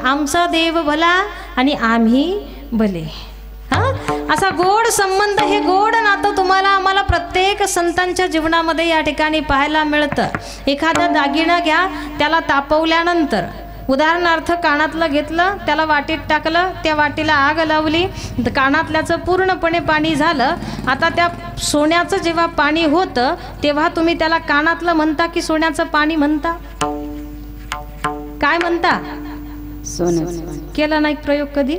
आमचा देव भला आणि आम्ही भले। हां, असा गोड संबंध, हे गोड नातं तुम्हाला आम्हाला प्रत्येक संतांच्या जीवनामध्ये या ठिकाणी पाहायला मिळतं। एखादा दागिना घ्या, त्याला तापवल्यानंतर, उदाहरणार्थ कानातलं घेतलं, त्याला वाटीत टाकलं, त्या वाटीला आग लावली, कानातल्याचं पूर्णपणे पाणी झालं। आता त्या सोन्याचं जेव्हा पाणी होतं तेव्हा तुम्ही त्याला कानातलं म्हणता की सोन्याचं पाणी म्हणता? काय म्हणता? सोन्याचं। केला नाही प्रयोग कधी?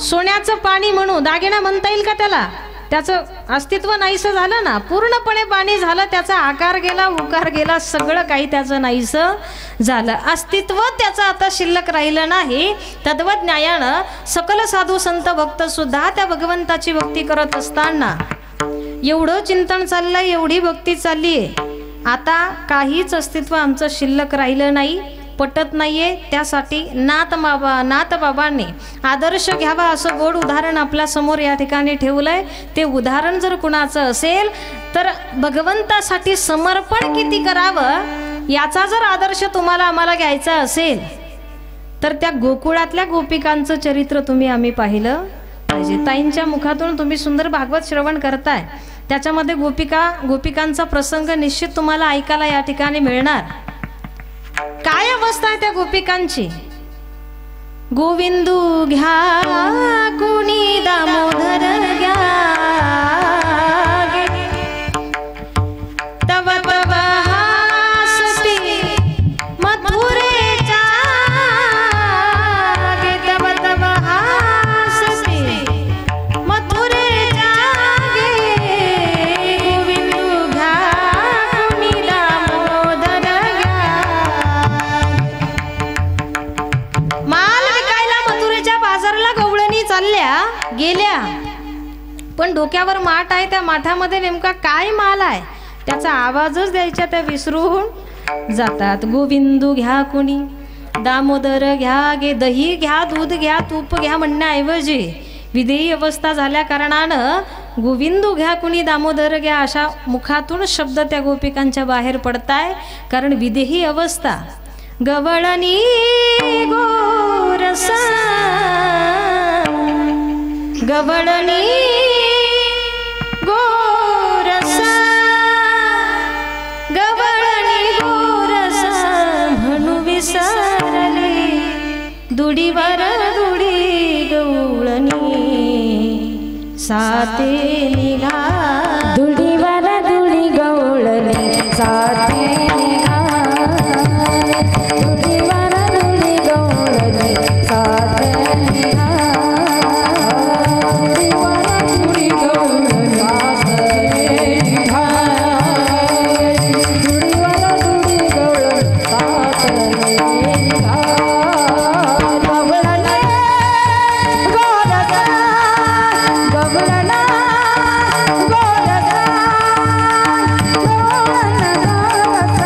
सोन्याचं पाणी म्हणू, दागिना म्हणता येईल का त्याला? त्याचं अस्तित्व नाहीसं झालं ना, पूर्णपणे पाणी झालं, त्याचा आकार गेला, उकार गेला, सगळं काही त्याचं नाहीसं झालं, अस्तित्व त्याचं आता शिल्लक राहिलं नाही। तद्वज्ञायानं सकल साधू संत भक्त सुद्धा त्या भगवंताची भक्ती करत असताना एवढं चिंतन चाललंय, एवढी भक्ती चालली आहे, आता काहीच अस्तित्व आमचं शिल्लक राहिलं नाही, पटत नाहीये। त्यासाठी नाथ बाबांनी आदर्श घ्यावा असं गोड उदाहरण आपल्या समोर या ठिकाणी ठेवलंय। ते उदाहरण जर कुणाचं असेल तर भगवंतासाठी समर्पण किती करावं याचा जर आदर्श तुम्हाला आम्हाला घ्यायचा असेल तर त्या गोकुळातल्या गोपिकांचं चरित्र आम्ही पाहिलं पाहिजे। ताईंच्या मुखातून तुम्ही सुंदर भागवत श्रवण करताय, त्याच्यामध्ये गोपिकांचा प्रसंग निश्चित तुम्हाला ऐकायला या ठिकाणी मिळणार। काय अवस्था आहे त्या गोपिकांची? गोविंदू घ्या कुणी दामोदर घ्या गे, तव तव हासती मथुरेच्या गे, तव तव हासती मथुरेच्या गे, गोविंदू घ्या कुणी दामोदर घ्या। माल विकायला मथुरेच्या बाजारला गवळणी चालल्या गेल्या, पण डोक्यावर माठ आहे, त्या माठामध्ये नेमका काय माल आहे त्याचा आवाजच द्यायचा त्या विसरून जातात। गोविंदू घ्या कुणी दामोदर घ्या गे, दही घ्या, दूध घ्या, तूप घ्या म्हणण्याऐवजी विदेही अवस्था झाल्या कारणानं गोविंदू घ्या कुणी दामोदर घ्या अशा मुखातून शब्द त्या गोपिकांच्या बाहेर पडताय, कारण विदेही अवस्था। गवळणी गोरसा, गवळणी गोरसा, गवळणी गोरसा म्हणू विसरली, दुडीवर दुडी गवळणी साते निघा, दुडीवर दुडी गवळणी साते निघा, दुडीवर दुडी गवळणी साते निघा, दुडीवर दुडी गवळणी साते निघा, दुडीवर दुडी गवळणी साते निघा, गवळणी गोरसा, गवळणी गोरसा, गवळणी गोरसा,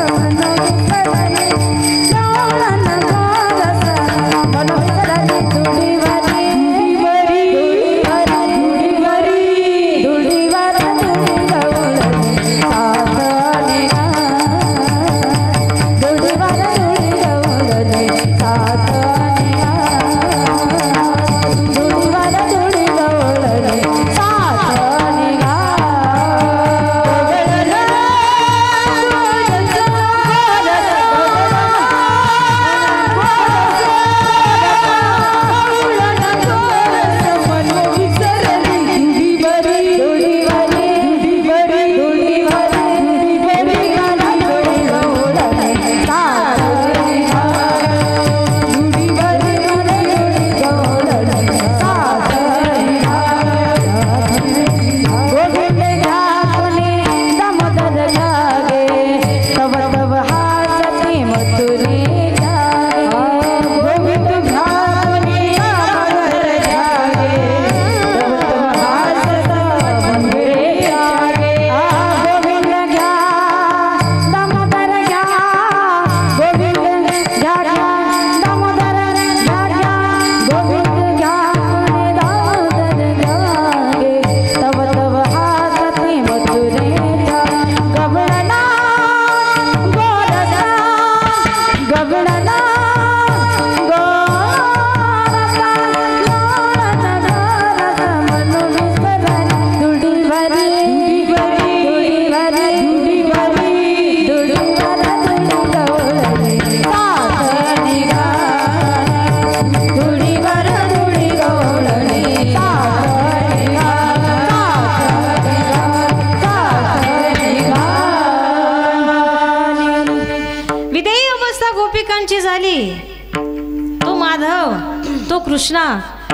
कमी झाली, तो माधव, तो कृष्णा,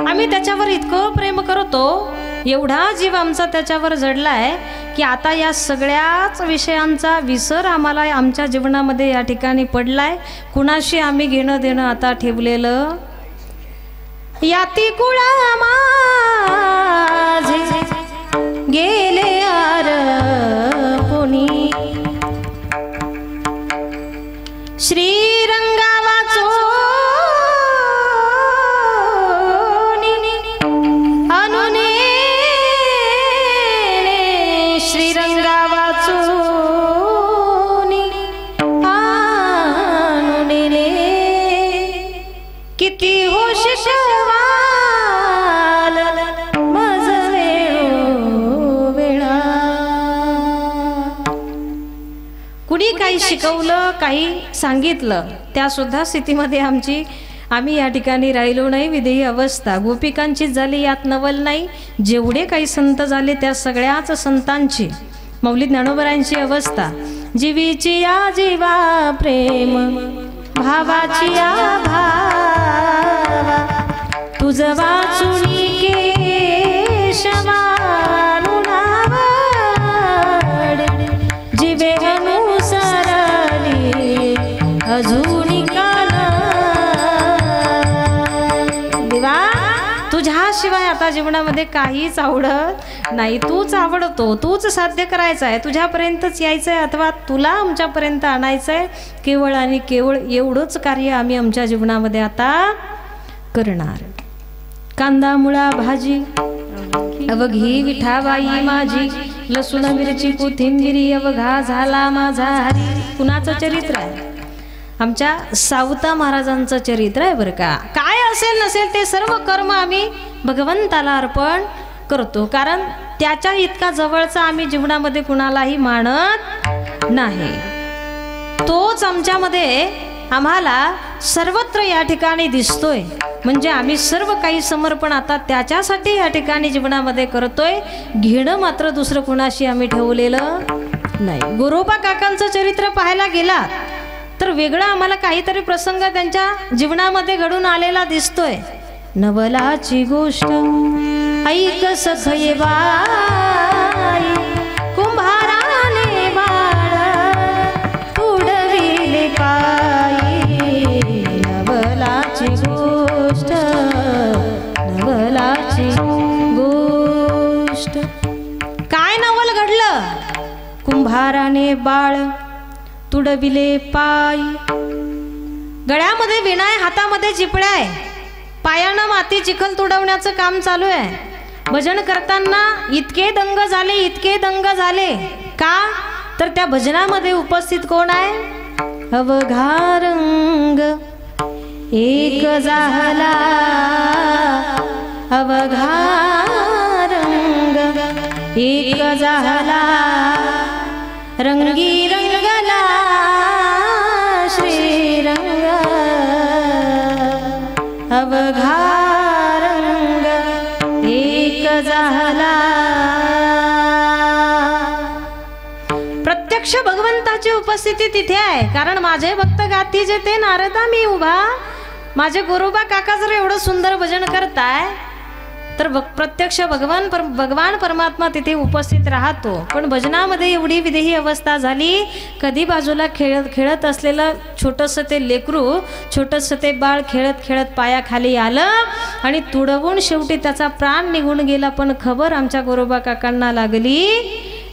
आम्ही त्याच्यावर इतकं प्रेम करतो, एवढा जीव आमचा त्याच्यावर जडलाय की आता या सगळ्याच विषयांचा विसर आम्हाला आमच्या जीवनामध्ये या ठिकाणी पडलाय. कुणाशी आम्ही घेणं देणं आता ठेवलेलं. याती कुळा माझे गेले आरपुनी, श्रीरंगा वाचो अनुने, श्रीरंगा वाचो अनुने, किती हो शिशवाल मज वेळा. कुणी काही शिकवलं, काही सांगितलं, त्या सुद्धा स्थितीमध्ये आम्ही या ठिकाणी राहिलो नाही. विदेही अवस्था गोपिकांचीच झाली, यात नवल नाही. जेवढे काही संत झाले त्या सगळ्याच संतांची, मौली ज्ञानोबरांची अवस्था. जीवीची या जीवा प्रेम, भावाची या भावा, तुझ वाचुनी केशवानुनावड, जीवे अनुसरली अजूनी काल. देवा, तुझ्याशिवाय आता जीवनामध्ये काहीच आवडत नाही. तूच आवडतो, तूच साध्य करायचं आहे, तुझ्यापर्यंतच यायचं आहे अथवा तुला आमच्यापर्यंत आणायचं आहे. केवळ आणि केवळ एवढंच कार्य आम्ही आमच्या जीवनामध्ये आता करणार. कांदा मुळा भाजी अवघी विठाबाई माझी, लसूण मिरची कोथिंबिरी अवघा झाला माझा हरी. कुणाचं चरित्र आहे? आमच्या सावता महाराजांचं चरित्र आहे बरं का. काय असेल नसेल ते सर्व कर्म आम्ही भगवंताला अर्पण करतो, कारण त्याच्या इतका जवळचा आम्ही जीवनामध्ये कुणालाही मानत नाही. तोच आमच्यामध्ये आम्हाला सर्वत्र या ठिकाणी दिसतोय. म्हणजे आम्ही सर्व काही समर्पण आता त्याच्यासाठी या ठिकाणी जीवनामध्ये करतोय. घेणं मात्र दुसरं कुणाशी आम्ही ठेवलेलं नाही. गोरोबा काकांचं चरित्र पाहायला गेला तर वेगळं आम्हाला काहीतरी प्रसंग त्यांच्या जीवनामध्ये घडून आलेला दिसतोय. नवलाची गोष्ट ऐक सखये बाई, कुंभाराने बाळ तुडविले पायी. नवलाची गोष्ट, नवलाची गोष्ट. काय नवल घडलं? कुंभाराने बाळ तुडविले पाय, गळ्यामध्ये विणाय, हातामध्ये चिपळ्या आहे, पायानं माती चिखल तुडवण्याचं काम चालू आहे. भजन करताना इतके दंग झाले, इतके दंग झाले. का तर त्या भजनामध्ये उपस्थित कोण आहे? अवघा रंग एक झाला, अवघा रंग एक झाला, रंगी रंगला श्रीरंग, अवघा रंग एक झाला. प्रत्यक्ष भगवंताची उपस्थिती तिथे आहे. कारण माझे भक्त गाती जे ते नारदा मी उभा. माझे गोरोबा काका जर एवढं सुंदर भजन करताय तर प्रत्यक्ष भगवान परमात्मा तिथे उपस्थित राहतो. पण भजनामध्ये एवढी विदेही अवस्था झाली. कधी बाजूला खेळत असलेलं छोटंसं ते लेकरू, छोटंसं ते बाळ खेळत खेळत पायाखाली आलं आणि तुडवून शेवटी त्याचा प्राण निघून गेला. पण खबर आमच्या गोरोबा काकांना लागली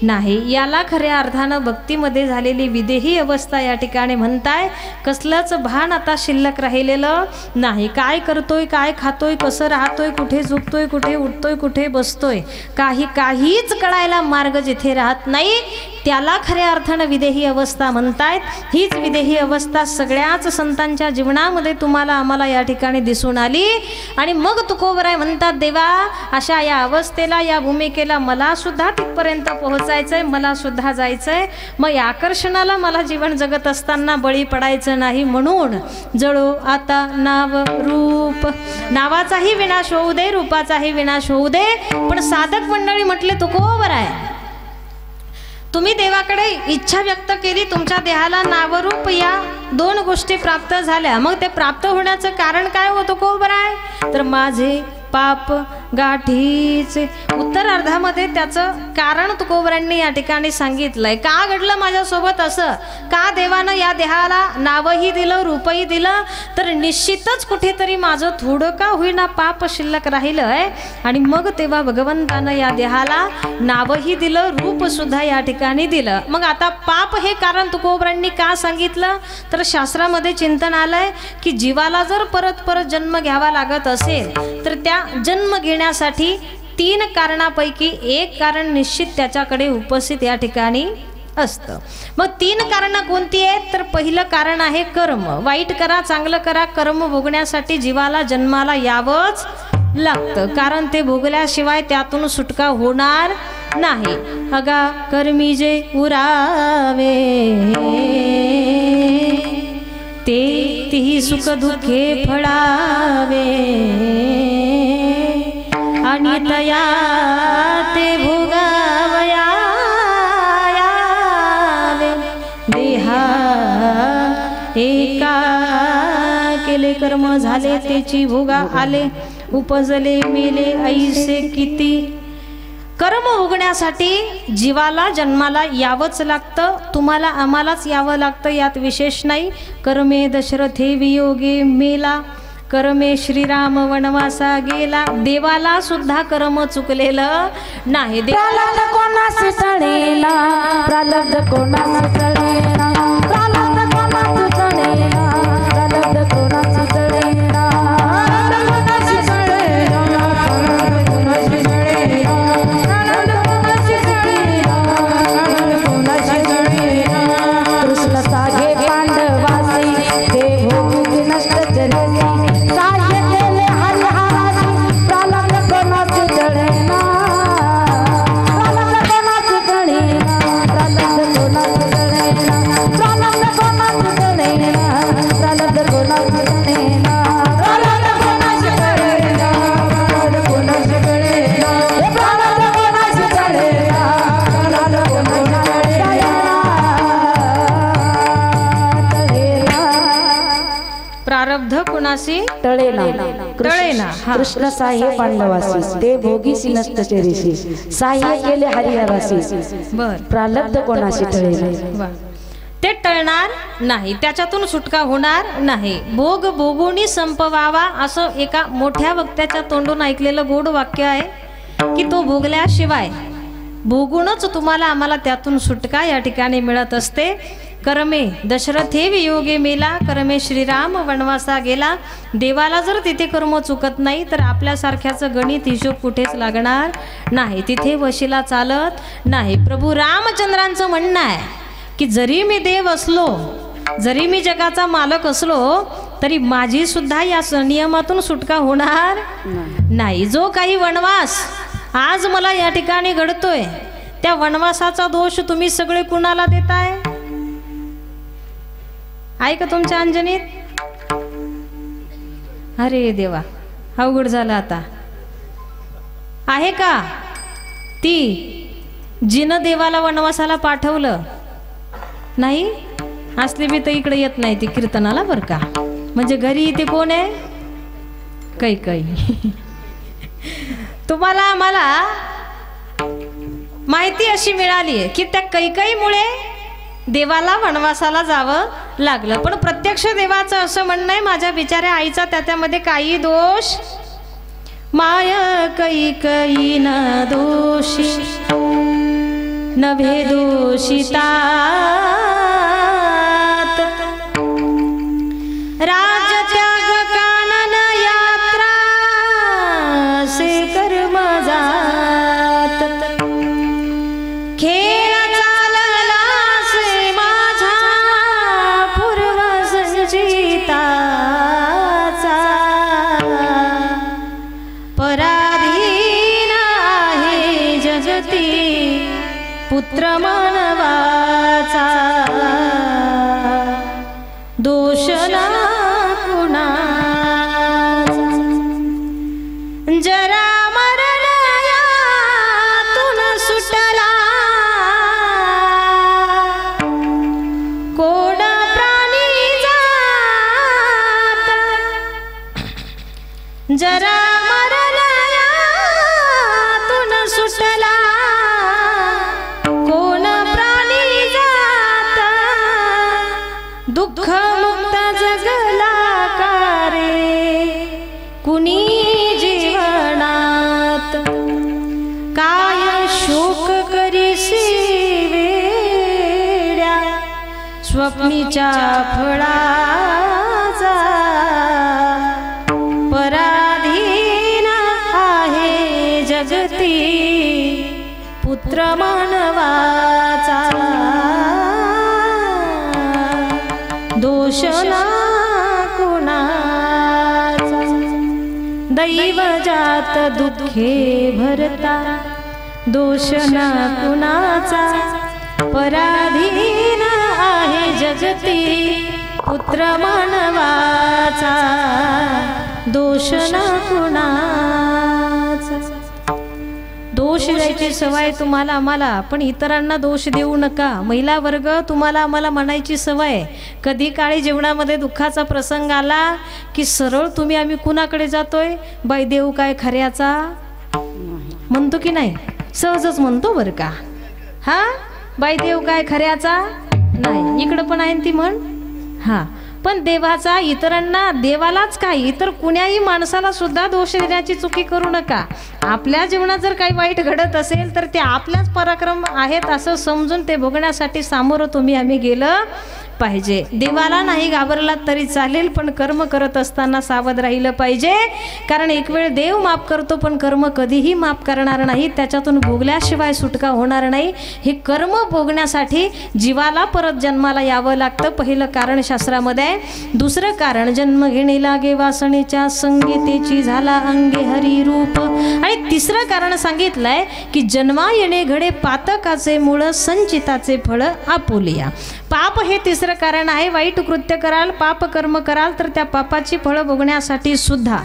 नाही. याला खऱ्या अर्थानं भक्तीमध्ये झालेली विदेही अवस्था या ठिकाणी म्हणताय. कसलंच भान आता शिल्लक राहिलेलं नाही. काय करतोय, काय खातोय, कसं राहतोय, कुठे झोपतोय, कुठे उठतोय, कुठे बसतोय, काहीच कळायला मार्ग जिथे राहत नाही त्याला खऱ्या अर्थानं विदेही अवस्था म्हणतायत. हीच विदेही अवस्था सगळ्याच संतांच्या जीवनामध्ये तुम्हाला आम्हाला या ठिकाणी दिसून आली. आणि मग तुकोबराय म्हणतात, देवा अशा या अवस्थेला, या भूमिकेला मला सुद्धा तिथपर्यंत पोहोचायचंय, मला सुद्धा जायचंय. मग या आकर्षणाला मला जीवन जगत असताना बळी पडायचं नाही. म्हणून जळो आता नाव रूप, नावाचाही विनाश होऊ दे, रूपाचाही विनाश होऊ दे. पण साधक मंडळी म्हटले तुकोबराय तुम्ही देवाकडे इच्छा व्यक्त केली, तुमच्या देहाला नावरूप या 2 गोष्टी प्राप्त झाल्या. मग ते प्राप्त होण्याचं कारण काय होतं तुकोबराय? तर माझे पाप गाठीचे. उत्तरार्धामध्ये त्याचं कारण तुकोबरांनी या ठिकाणी सांगितलंय. का घडलं माझ्यासोबत असं? का देवानं या देहाला नावही दिलं, रूपही दिलं? तर निश्चितच कुठेतरी माझं थोडं का होईना पाप शिल्लक राहिलंय. आणि मग तेव्हा भगवंतानं या देहाला नावही दिलं, रूप सुद्धा या ठिकाणी दिलं. मग आता पाप हे कारण तुकोबरांनी का सांगितलं? तर शास्त्रामध्ये चिंतन आलंय की जीवाला जर परत परत जन्म घ्यावा लागत असेल तर त्या जन्म घेण्यासाठी 3 कारणापैकी एक कारण निश्चित त्याच्याकडे उपस्थित या ठिकाणी असतं. मग 3 कारणं कोणती आहेत? तर पहिलं कारण आहे कर्म. वाईट करा चांगलं करा, कर्म भोगण्यासाठी जीवाला जन्माला यावंच लागतं. कारण ते भोगल्याशिवाय त्यातून सुटका होणार नाही. अगा कर्मी जे उरावे ते तीही सुख दुःखे फळावे. आणि तया ते भोगावया देहा एका केले कर्म झाले त्याची भोगा आले. उपजले मेले ऐसे किती. कर्म भोगण्यासाठी जीवाला जन्माला यावंच लागतं. तुम्हाला आम्हालाच यावं लागतं, यात विशेष नाही. कर्मे दशरथे वियोगे मेला, कर्मे श्रीराम वनवासा गेला. देवाला सुद्धा कर्म चुकलेलं नाही. प्रारब्ध कोणास तळेना, प्रारब्ध कोणास तळेना, प्रारब्ध कोणास तळेना, प्रारब्ध कोणास तळेना. कृष्ण सागे पांडवासी ते भोगी नष्ट जलेसी. सागे केले हरिहरासी, प्रारब्ध कोणास तळेना, प्रारब्ध कोणास तळेना, प्रारब्ध कोणास तळेना, प्रारब्ध कोणास तळेना, प्रारब्ध कोणास तळेना, प्रारब्ध कोणास तळेना, प्रारब्ध कोणास तळेना, प्रारब्ध कोणास तळेना, प्रारब्ध कोणास प्रारब्ध कुणासी तळेना. तळेना. हा. कृष्ण साह्य पांडवासी ते भोगीसी नष्ट चेरीसी. साह्य केले हरिहरासी, बर. प्रारब्ध कोणाशी तळेना. वा. ते टळणार नाही, त्याच्यातून सुटका होणार नाही. भोग भोगुनी संपवावा असं एका मोठ्या वक्त्याच्या तोंडून ऐकलेलं गोड वाक्य आहे की तो भोगल्याशिवाय भोगूनच तुम्हाला आम्हाला त्यातून सुटका या ठिकाणी मिळत असते. कर्मे दशरथे वियोगे मेला, कर्मे श्रीराम वनवासा गेला. देवाला जर तिथे कर्म चुकत नाही तर आपल्यासारख्याचं गणित हिशोब कुठेच लागणार नाही, तिथे वशिला चालत नाही. प्रभू रामचंद्रांचं म्हणणं आहे की जरी मी देव असलो, जरी मी जगाचा मालक असलो तरी माझी सुद्धा या नियमातून सुटका होणार नाही. जो काही वनवास आज मला या ठिकाणी घडतोय त्या वनवासाचा दोष तुम्ही सगळे कुणाला देताय? आहे का तुमच्या अंजनीत? अरे देवा, अवघड झालं आता. आहे का? ती जिनं देवाला वनवासाला पाठवलं नाही असली बी तर इकडे येत नाही ती कीर्तनाला बरं का. म्हणजे घरी इथे कोण आहे? कैकई. तुम्हाला आम्हाला माहिती अशी मिळाली आहे की त्या कैकईमुळे देवाला वनवासाला जावं लागलं. पण प्रत्यक्ष देवाचं असं म्हणणं आहे माझ्या बिचाऱ्या आईचा त्याच्यामध्ये काही दोष माय कैकई न दोषी नभे दोषिता राजत्याग कानन यात्रा से कर्म जात खेळ चालला से माझा पूर्व संचिताचा पराधीन आहे जगती पुत्र मानवाचा दोष ना जरा मरलयातून सुटला जरा मरलयातून सुटला कोण प्राणी जात दुःख मुक्त जगला कारे कुणी जीवनात काय शोक करीसी वेड्या स्वप्नीच्या फळाचा पराधीन आहे जगती पुत्र मानवाचा दोष ना कुणाचा दैव जात दुःखे भरता दोष ना कुणाचा पराधीन आहे जगती पुत्र मानवाचा दोष ना कुणाचा. दोष द्यायची सवय तुम्हाला आम्हाला, पण इतरांना दोष देऊ नका. महिला वर्ग तुम्हाला आम्हाला म्हणायची सवय, कधी काळी जीवनामध्ये दुःखाचा प्रसंग आला की सरळ तुम्ही आम्ही कुणाकडे जातोय, बाई देऊ काय खऱ्याचा म्हणतो की नाही, सहजच म्हणतो बरं का. हा बाई देव काय खऱ्याचा नाही, इकडं पण आहे ती म्हण. हा पण देवाचा इतरांना, देवालाच काय इतर कुण्याही माणसाला सुद्धा दोष देण्याची चुकी करू नका. आपल्या जीवनात जर काही वाईट घडत असेल तर ते आपल्याच पराक्रम आहेत असं समजून ते भोगण्यासाठी सामोरं तुम्ही आम्ही गेलं पाहिजे. देवाला नाही घाबरलात तरी चालेल, पण कर्म करत असताना सावध राहिलं पाहिजे. कारण एक वेळ देव माफ करतो पण कर्म कधीही माफ करणार नाही, त्याच्यातून भोगल्याशिवाय सुटका होणार नाही. हे कर्म भोगण्यासाठी जीवाला परत जन्माला यावं लागतं, पहिलं कारण शास्त्रामध्ये आहे. दुसरं कारण जन्म घेणे लागे वासनेच्या संगीतेची झाला अंगे हरी रूप. आणि तिसरं कारण सांगितलंय की जन्मा येणे घडे पातकाचे मूळ संचिताचे फळ आपुलिया. पाप हे तिसरं कारण आहे. वाईट कृत्य कराल, पाप कर्म कराल तर त्या पापाची फळं भोगण्यासाठी सुद्धा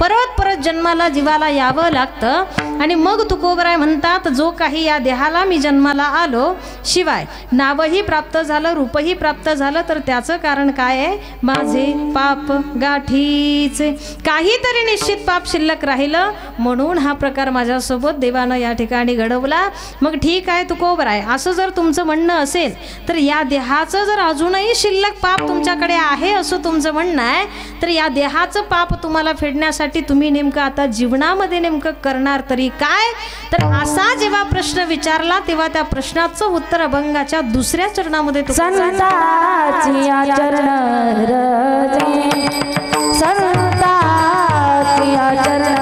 परत परत जन्माला जीवाला यावं लागतं. आणि मग तुकोबराय म्हणतात, जो काही या देहाला मी जन्माला आलो, शिवाय नावही प्राप्त झालं, रूपही प्राप्त झालं, तर त्याचं कारण काय आहे, माझे पाप गाठीचे काहीतरी निश्चित पाप शिल्लक राहिलं, म्हणून हा प्रकार माझ्यासोबत देवानं या ठिकाणी घडवला. मग ठीक आहे तुकोबराय, असं जर तुमचं म्हणणं असेल तर या देहाचं जर अजूनही शिल्लक पाप तुमच्याकडे आहे असं तुमचं म्हणणं आहे, तर या देहाचं पाप तुम्हाला फेडण्यासाठी तुम्ही नेमकं आता जीवनामध्ये नेमकं करणार तरी काय. तर असा जेव्हा प्रश्न विचारला तेव्हा त्या प्रश्नाचं उत्तर अभंगाच्या दुसऱ्या चरणामध्ये संताची आचरण रजे, संताची आचरण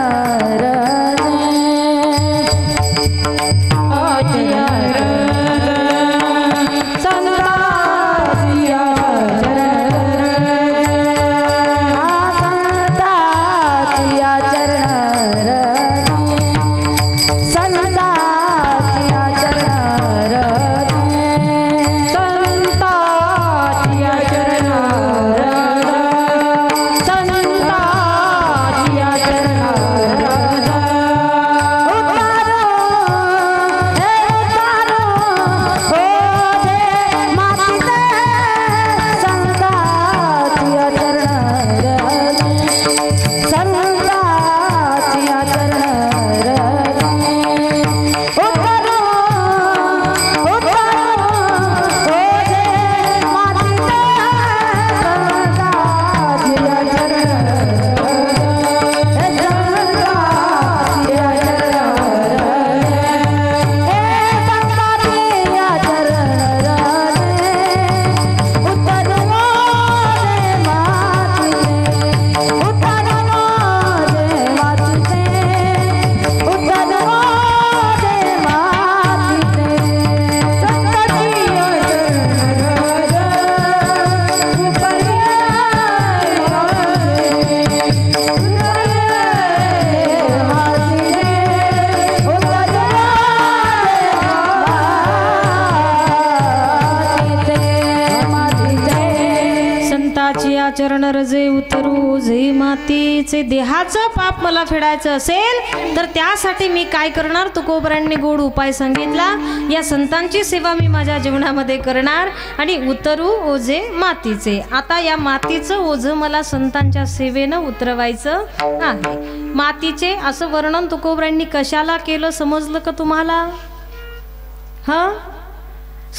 चरण रजे उतरू जे मातीचे. देहाचं पाप मला फेडायचं असेल तर त्यासाठी मी काय करणार? तुकोबरांनी गोड उपाय सांगितला. या संतांची सेवा मी माझ्या जीवनामध्ये करणार आणि उतरू ओझे मातीचे. आता या मातीचं ओझं मला संतांच्या सेवेनं उतरवायचं आहे. मातीचे असं वर्णन तुकोबरांनी कशाला केलं समजलं का तुम्हाला?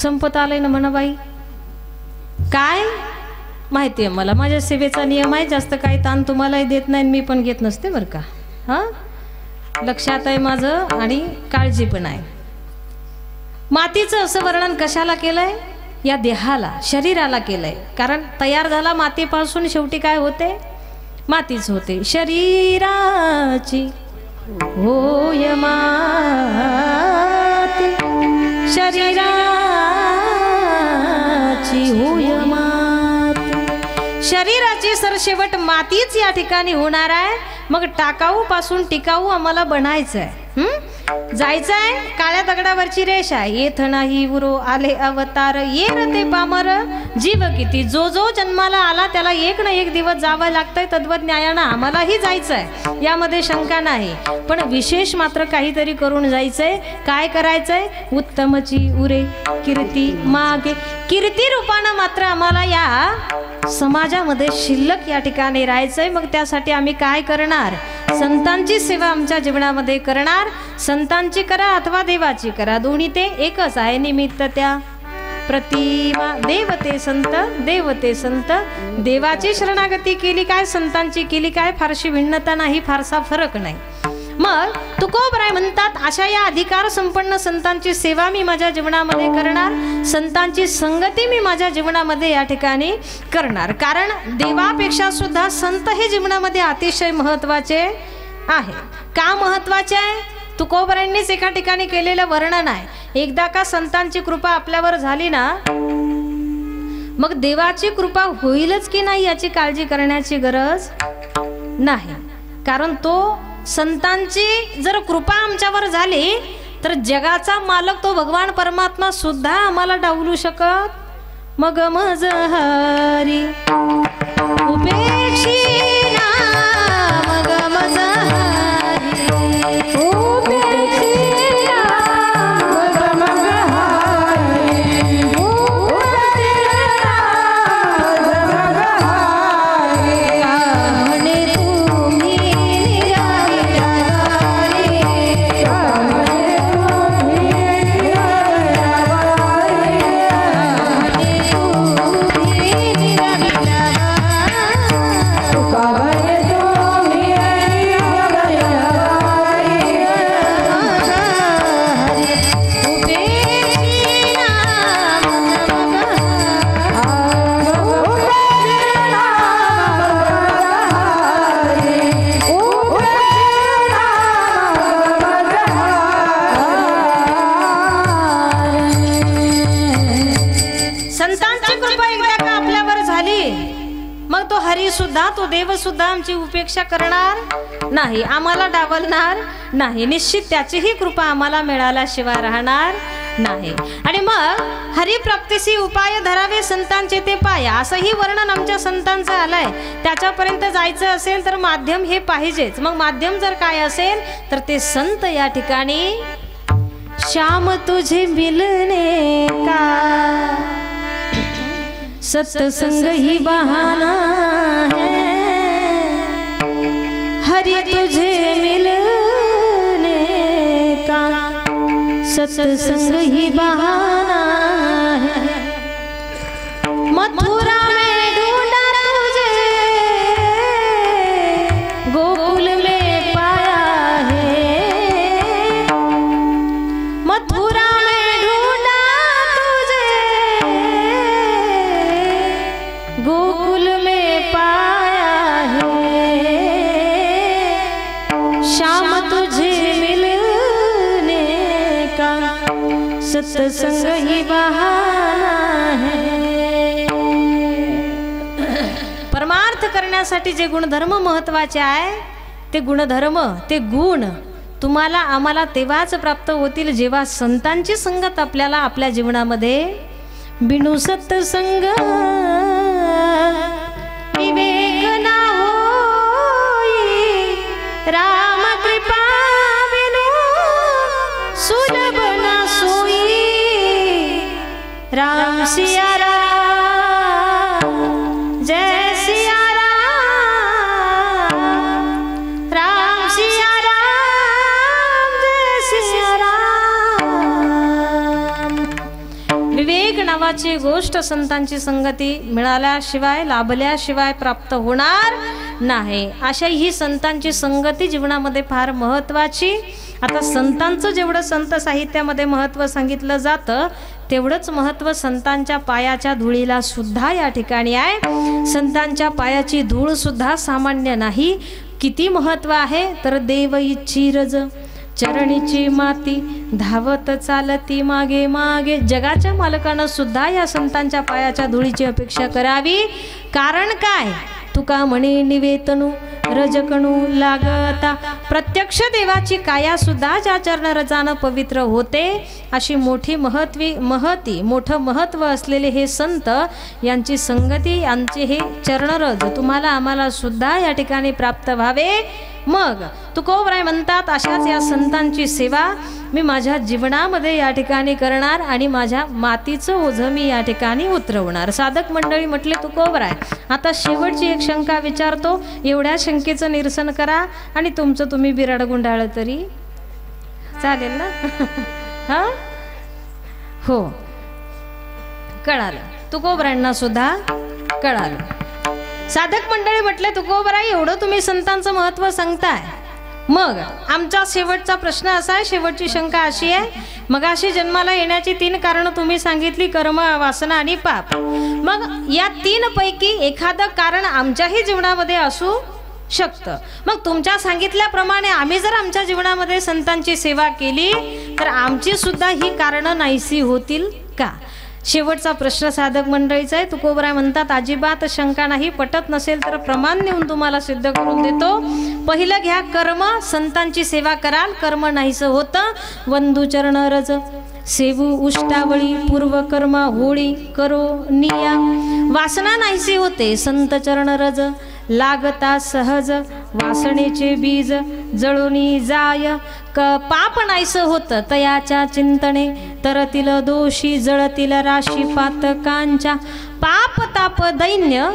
संपत आलंय ना म्हणा बाई. काय माहिती आहे मला, माझ्या सेवेचा नियम आहे. जास्त काही ताण तुम्हालाही देत नाही, मी पण घेत नसते बरं का. लक्षात आहे माझं आणि काळजी पण आहे. मातीचं असं वर्णन कशाला केलंय? या देहाला, शरीराला केलंय. कारण तयार झाला मातीपासून, शेवटी काय होते? मातीच होते. शरीराची होय माती, शरीराची होय माती. शरीराची सरशेवट मातीच या ठिकाणी होणार आहे. मग टाकाऊ पासून टिकाऊ आम्हाला बनायचं आहे. जायचंय. काळ्या दगडावरची रेष आहे. येथ नाही उरो आले अवतार, ये ते पामर जीव किती. जो जो जन्माला आला त्याला एक ना एक दिवस जावं लागतंय. तद्वज्ञायानं आम्हालाही जायचंय, यामध्ये शंका नाही. पण विशेष मात्र काहीतरी करून जायचंय. काय करायचंय? उत्तमची उरे कीर्ती मागे. कीर्ती रूपानं मात्र आम्हाला या समाजामध्ये शिल्लक या ठिकाणी राहायचंय. मग त्यासाठी आम्ही काय करणार? संतांची सेवा आमच्या जीवनामध्ये करणार. संतांची करा अथवा देवाची करा, दोन्ही ते एकच आहे. निमित्त त्या प्रतिमा. देवते संत, देवते संत. देवाची शरणागती केली काय, संतांची केली काय, फारशी भिन्नता नाही, फारसा फरक नाही. मग तुकोबराय म्हणतात, अशा या अधिकार संपन्न संतांची सेवा मी माझ्या जीवनामध्ये करणार. संतांची संगती मी माझ्या जीवनामध्ये या ठिकाणी करणार. कारण देवापेक्षा सुद्धा संत हे जीवनामध्ये अतिशय महत्वाचे आहे. का महत्वाचे आहे? तुकोबरायांनीच एका ठिकाणी केलेलं वर्णन आहे. एकदा का संतांची कृपा आपल्यावर झाली ना, मग देवाची कृपा होईलच की नाही याची काळजी करण्याची गरज नाही. कारण तो संतांची जर कृपा आमच्यावर झाली तर जगाचा मालक तो भगवान परमात्मा सुद्धा आम्हाला डावलू शकत. मग मज हरी उपेक्षिना, मग मज हरी उपेक्षिना, मग मग हरी उपेक्षिना, मग मग हरी. कामने तुम्ही सुद्धा, तो देव सुद्धा आमची उपेक्षा करणार नाही, आम्हाला डावलणार नाही. निश्चित त्याचीही कृपा आम्हाला मिळाल्याशिवाय राहणार नाही. आणि मग हरिप्राप्तीसी उपाय धरावे संतांचे ते पाय, असंही वर्णन आमच्या संतांचं आलंय. त्याच्यापर्यंत जायचं असेल तर माध्यम हे पाहिजेच. मग माध्यम जर काय असेल तर ते संत या ठिकाणी. श्याम तुझे मिलने का सत्संग ही बहाना है, हरि तुझे मिलने का सत्संग ही बहाना है. मथुरा में ढूंढा तुझे, गोकुल में पाया है. मथुरा में ढूंढा तुझे, गोकुल में पाया है. श्याम तुझे मिलने का सत्संग ही बहाना है. परमार्थ करण्यासाठी जे गुणधर्म महत्वाचे आहे, ते गुणधर्म, ते गुण तुम्हाला आम्हाला तेव्हाच प्राप्त होतील जेव्हा संतांची संगत आपल्याला आपल्या जीवनामध्ये. बिनु सत्संग विवेक ना महत्वाची गोष्ट संतांची संगती मिळाल्याशिवाय लाभल्याशिवाय प्राप्त होणार नाही. अशा ही संतांची संगती जीवनामध्ये फार महत्वाची. आता संतांचं जेवढं संत साहित्यामध्ये महत्त्व सांगितलं जातं तेवढंच महत्त्व संतांच्या पायाच्या धुळीला सुद्धा या ठिकाणी आहे. संतांच्या पायाची धूळ सुद्धा सामान्य नाही. किती महत्त्व आहे तर देव इच्छी रज चरणीची माती धावत चालती मागे मागे. जगाच्या मालकानं सुद्धा या संतांच्या पायाच्या धुळीची अपेक्षा करावी. कारण काय? तुका म्हणे निवेतनू रजकणू लागता. प्रत्यक्ष देवाची काया सुद्धा ज्या चरणरजानं पवित्र होते अशी मोठं महत्त्व असलेले हे संत यांची संगती यांचे हे चरणरज तुम्हाला आम्हाला सुद्धा या ठिकाणी प्राप्त व्हावे. मग तुकोबराय म्हणतात अशाच या संतांची सेवा मी माझ्या जीवनामध्ये या ठिकाणी करणार आणि माझ्या मातीचं ओझं मी या ठिकाणी उतरवणार. साधक मंडळी म्हटले तुकोबराय आता शेवटची एक शंका विचारतो, एवढ्या शंकेचं निरसन करा आणि तुमचं तुम्ही बिराड गुंडाळ तरी चालेल ना? हा हो कळालं, तुकोबरायांना सुद्धा कळालं. साधक मंडळी म्हटले तुकोबराय एवढं तुम्ही संतांचं महत्त्व सांगताय, मग आमचा शेवटचा प्रश्न असा आहे, शेवटची शंका अशी आहे, मग अशी जन्माला येण्याची 3 कारणं तुम्ही सांगितली, कर्म वासना आणि पाप. मग या 3 पैकी एखादं कारण आमच्याही जीवनामध्ये असू शकतं. मग तुमच्या सांगितल्याप्रमाणे आम्ही जर आमच्या जीवनामध्ये संतांची सेवा केली तर आमची सुद्धा ही कारणं नाहीशी होतील का? शेवटचा प्रश्न साधक मंडळीचा आहे. तुकोबराय म्हणतात अजिबात शंका नाही, पटत नसेल तर प्रमाण नेऊन तुम्हाला सिद्ध करून देतो. पहिलं घ्या कर्म, संतांची सेवा कराल कर्म नाहीसं होतं. वंदू चरण रज सेवू उष्टावळी पूर्वकर्मा होळी करो निया. वासना नाहीशी होते संत चरण रज लागता सहज वासनेचे बीज जळूनी जाय. पाप नाहीसं होतं तयाच्या चिंतने तरतील दोषी जळतील राशी पातकांच्या. पाप ताप दैन्य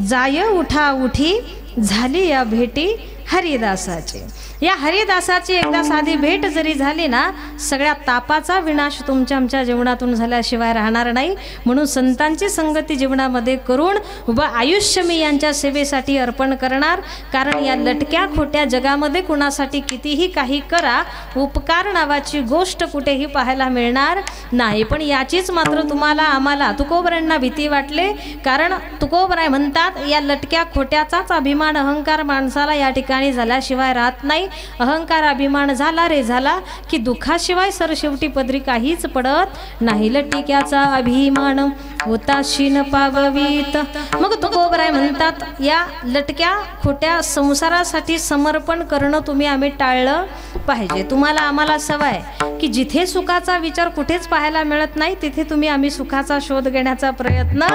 जाय उठा उठी झाली या भेटी हरिदासाची. या हरिदासाची एकदा साधी भेट जरी झाली ना सगळ्या तापाचा विनाश तुमच्या आमच्या जीवनातून झाल्याशिवाय राहणार नाही. म्हणून संतांची संगती जीवनामध्ये करून व आयुष्य मी यांच्या सेवेसाठी अर्पण करणार. कारण या लटक्या खोट्या जगामध्ये कुणासाठी कितीही काही करा, उपकार नावाची गोष्ट कुठेही पाहायला मिळणार नाही. पण याचीच मात्र तुम्हाला आम्हाला तुकोबरायांना भीती वाटले. कारण तुकोबराय म्हणतात या लटक्या खोट्याचाच अभिमान अहंकार माणसाला या ठिकाणी झाल्याशिवाय राहत नाही. अहंकार अभिमान झाला रे झाला की दुःखाशिवाय सरशेवटी पदरी काहीच पडत नाही. लटिक्याचा अभिमान होता शीन पाववीत. मग तुकोबराय म्हणतात या लटक्या खोट्या संसारासाठी समर्पण करणं तुम्ही आम्ही टाळलं पाहिजे. तुम्हाला आम्हाला सवय की जिथे सुखाचा विचार कुठेच पाहायला मिळत नाही तिथे तुम्ही आम्ही सुखाचा शोध घेण्याचा प्रयत्न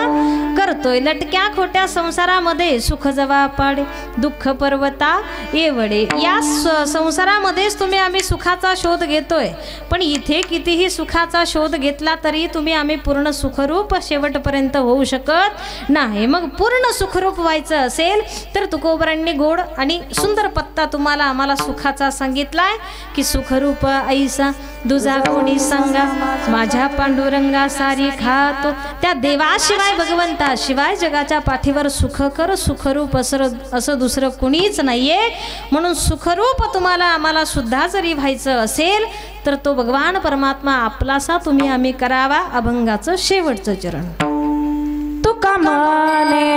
करतोय. लटक्या खोट्या संसारामध्ये सुख जवा पाडे दुःख पर्वता येवडे. या संसारामध्येच तुम्ही आम्ही सुखाचा शोध घेतोय. पण इथे कितीही सुखाचा शोध घेतला तरी तुम्ही आम्ही पूर्ण सुखरूप शेवटपर्यंत होऊ शकत नाही. मग पूर्ण सुखरूप व्हायचं असेल तर तुकोबरायांनी गोड आणि सुंदर पत्ता तुम्हाला आम्हाला सुखाचा सांगितलाय की सुखरूप ऐसा दुजा कोणी सांगा माझ्या पांडुरंगा सारी खातो. त्या देवाशिवाय भगवंताशिवाय जगाच्या पाठीवर सुखकर सुखरूप असं दुसरं कुणीच नाहीये. म्हणून सुखरूप तुम्हाला आम्हाला सुद्धा जरी व्हायचं असेल तर तो भगवान परमात्मा आपलासा तुम्ही आम्ही करावा. अभंगाचं शेवटचं चरण. तुका माने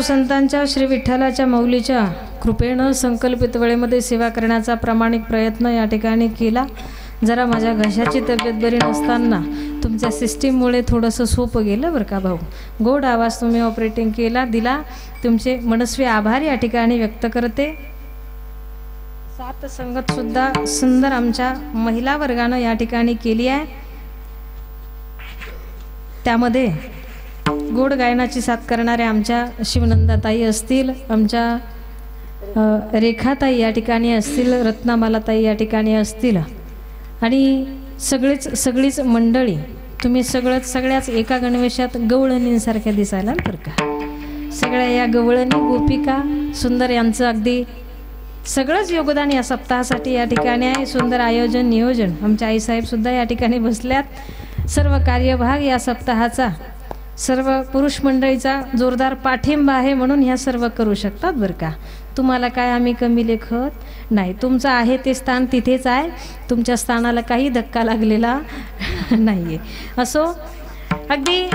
संतांच्या श्री विठ्ठलाच्या माऊलीच्या कृपेनं संकल्पित वेळेमध्ये सेवा करण्याचा प्रामाणिक प्रयत्न या ठिकाणी केला। जरा माझ्या घशाची तब्येत बरी नसताना तुमच्या सिस्टीममुळे थोडंसं सोपं गेलं बरं का भाऊ। गोड आवाज तुम्ही ऑपरेटिंग दिला तुमचे मनस्वी आभार या ठिकाणी व्यक्त करते। सात संगत सुद्धा सुंदर आमच्या महिला वर्गानं या ठिकाणी केली आहे। त्यामध्ये गोड गायनाची साथ करणाऱ्या आमच्या शिवनंदाताई असतील, आमच्या रेखाताई या ठिकाणी असतील, रत्नामालाताई या ठिकाणी असतील आणि सगळीच मंडळी तुम्ही सगळ्याच एका गणवेशात गवळणींसारख्या दिसायला बरं का। सगळ्या या गवळणी गोपिका सुंदर यांचं अगदी सगळंच योगदान या सप्ताहासाठी या ठिकाणी आहे। सुंदर आयोजन नियोजन आमच्या आईसाहेब सुद्धा या ठिकाणी बसल्यात। सर्व कार्यभाग या सप्ताहाचा सर्व पुरुष मंडळीचा जोरदार पाठिंबा आहे म्हणून ह्या सर्व करू शकतात बरं का। तुम्हाला काय आम्ही कमी लेखत नाही, तुमचं आहे ते स्थान तिथेच आहे, तुमच्या स्थानाला काही धक्का लागलेला नाहीये। असो अगदी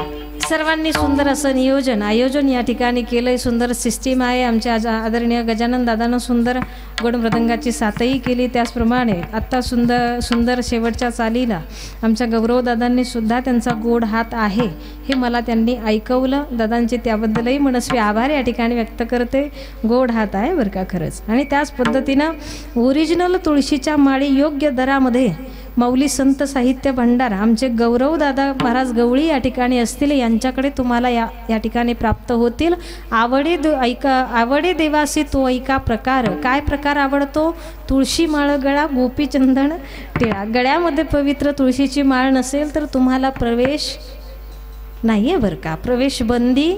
सर्वांनी सुंदर असं नियोजन आयोजन या ठिकाणी केलंय। सुंदर सिस्टीम आहे। आमच्या आदरणीय गजानन दादानं सुंदर गोड मृदंगाची साथही केली। त्याचप्रमाणे आत्ता सुंदर शेवटच्या चालीला आमच्या गौरव दादांनी सुद्धा त्यांचा गोड हात आहे हे मला त्यांनी ऐकवलं। दादांचे त्याबद्दलही मनस्वी आभार या ठिकाणी व्यक्त करते। गोड हात आहे बरं का खरंच। आणि त्याच पद्धतीनं ओरिजिनल तुळशीच्या माळी योग्य दरामध्ये माऊली संत साहित्य भंडार आमचे गौरव दादा महाराज गवळी या ठिकाणी असतील, यांच्याकडे तुम्हाला या ठिकाणी प्राप्त होतील। आवडे देवासी तो ऐका प्रकार। काय प्रकार आवडतो? तुळशी माळ गळा गोपीचंदन टिळा। गळ्यामध्ये पवित्र तुळशीची माळ नसेल तर तुम्हाला प्रवेश नाही आहे बरं का, प्रवेश बंदी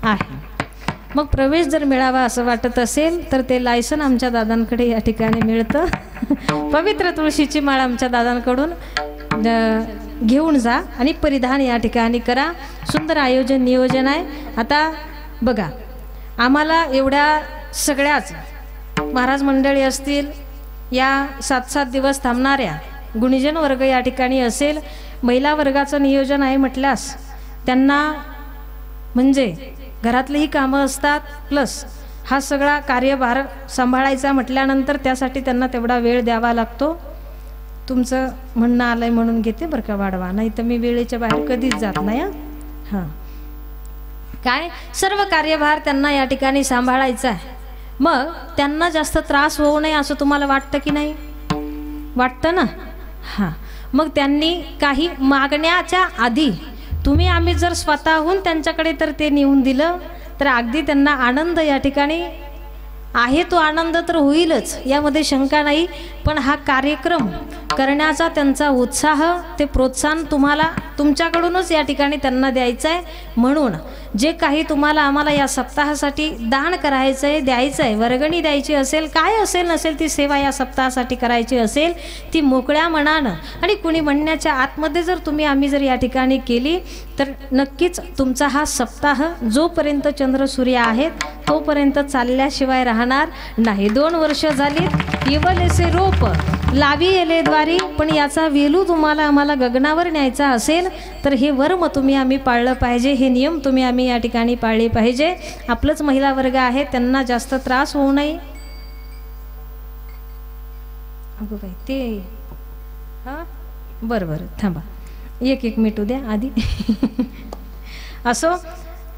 आहे। मग प्रवेश जर मिळावा असं वाटत असेल तर ते लायसन आमच्या दादांकडे या ठिकाणी मिळतं। पवित्र तुळशीची माळ आमच्या दादांकडून घेऊन जा आणि परिधान या ठिकाणी करा। सुंदर आयोजन नियोजन आहे। आता बघा आम्हाला एवढ्या सगळ्याच महाराज मंडळी असतील, या 7-7 दिवस थांबणाऱ्या गुणीजन वर्ग या ठिकाणी असेल, महिला वर्गाचं नियोजन आहे म्हटल्यास त्यांना म्हणजे घरातलीही कामं असतात, प्लस हा सगळा कार्यभार सांभाळायचा म्हटल्यानंतर त्यासाठी त्यांना तेवढा वेळ द्यावा लागतो। तुमचं म्हणणं आलंय म्हणून घेते बरं का वाढवा, नाही तर मी वेळेच्या बाहेर कधीच जात नाही। हां काय सर्व कार्यभार त्यांना या ठिकाणी सांभाळायचा आहे। मग त्यांना जास्त त्रास होऊ नये असं तुम्हाला वाटतं की नाही? वाटतं ना? हां मग त्यांनी काही मागण्याच्या आधी तुम्ही आम्ही जर स्वतःहून त्यांच्याकडे तर ते नेऊन दिलं तर अगदी त्यांना आनंद या ठिकाणी आहे, तो आनंद तर होईलच यामध्ये शंका नाही। पण हा कार्यक्रम करण्याचा त्यांचा उत्साह, ते प्रोत्साहन तुम्हाला तुमच्याकडूनच या ठिकाणी त्यांना द्यायचं आहे। म्हणून जे काही तुम्हाला आम्हाला या सप्ताहासाठी दान करायचं आहे, द्यायचं आहे, वर्गणी द्यायची असेल, काय असेल नसेल ती सेवा या सप्ताहासाठी करायची असेल ती मोकळ्या मनानं आणि कुणी म्हणण्याच्या आतमध्ये जर तुम्ही आम्ही जर या ठिकाणी केली तर नक्कीच तुमचा हा सप्ताह जोपर्यंत चंद्र सूर्य आहेत तोपर्यंत चालल्याशिवाय राहणार नाही। 2 वर्ष झाली येवलेसे रोप लावी येले द्वारी, पण याचा वेलू तुम्हाला आम्हाला गगनावर न्यायचा असेल तर हे वर्म तुम्ही आम्ही पाळलं पाहिजे, हे नियम तुम्ही आम्ही या ठिकाणी पाळले पाहिजे. आपलंच महिला वर्ग आहे, त्यांना जास्त त्रास होऊ नये. अगो बाई ते हां बरं बरं थांबा, एक मिनिट द्या आधी. असो,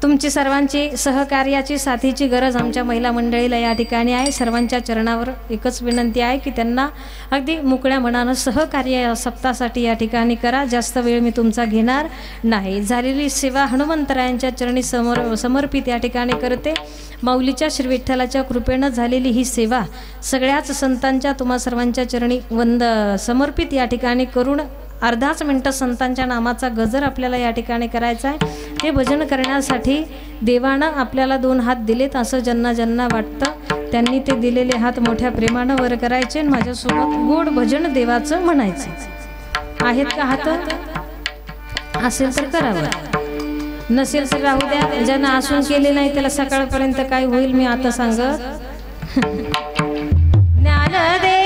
तुमची सर्वांची सहकार्याची साथीची गरज आमच्या महिला मंडळीला या ठिकाणी आहे. सर्वांच्या चरणावर एकच विनंती आहे की त्यांना अगदी मोकळ्या मनानं सहकार्य या सप्ताहासाठी या ठिकाणी करा. जास्त वेळ मी तुमचा घेणार नाही. झालेली सेवा हनुमंतरायांच्या चरणी समर्पित या ठिकाणी करते. माऊलीच्या श्री विठ्ठलाच्या कृपेनं झालेली ही सेवा सगळ्याच संतांच्या तुम्हा सर्वांच्या चरणी समर्पित या ठिकाणी करून अर्धाच मिनटं संतांच्या नामाचा गजर आपल्याला या ठिकाणी करायचा आहे. ते भजन करण्यासाठी देवानं आपल्याला 2 हात दिलेत असं ज्यांना ज्यांना वाटतं त्यांनी ते दिलेले हात मोठ्या प्रेमानं वर करायचे आणि माझ्यासोबत गोड भजन देवाचं म्हणायचं. आहेत का हात? असेल तर करावं, नसेल तर राहू द्या. ज्यांना असून केले नाही त्याला सकाळपर्यंत काय होईल मी आता सांगत. ज्ञानदेव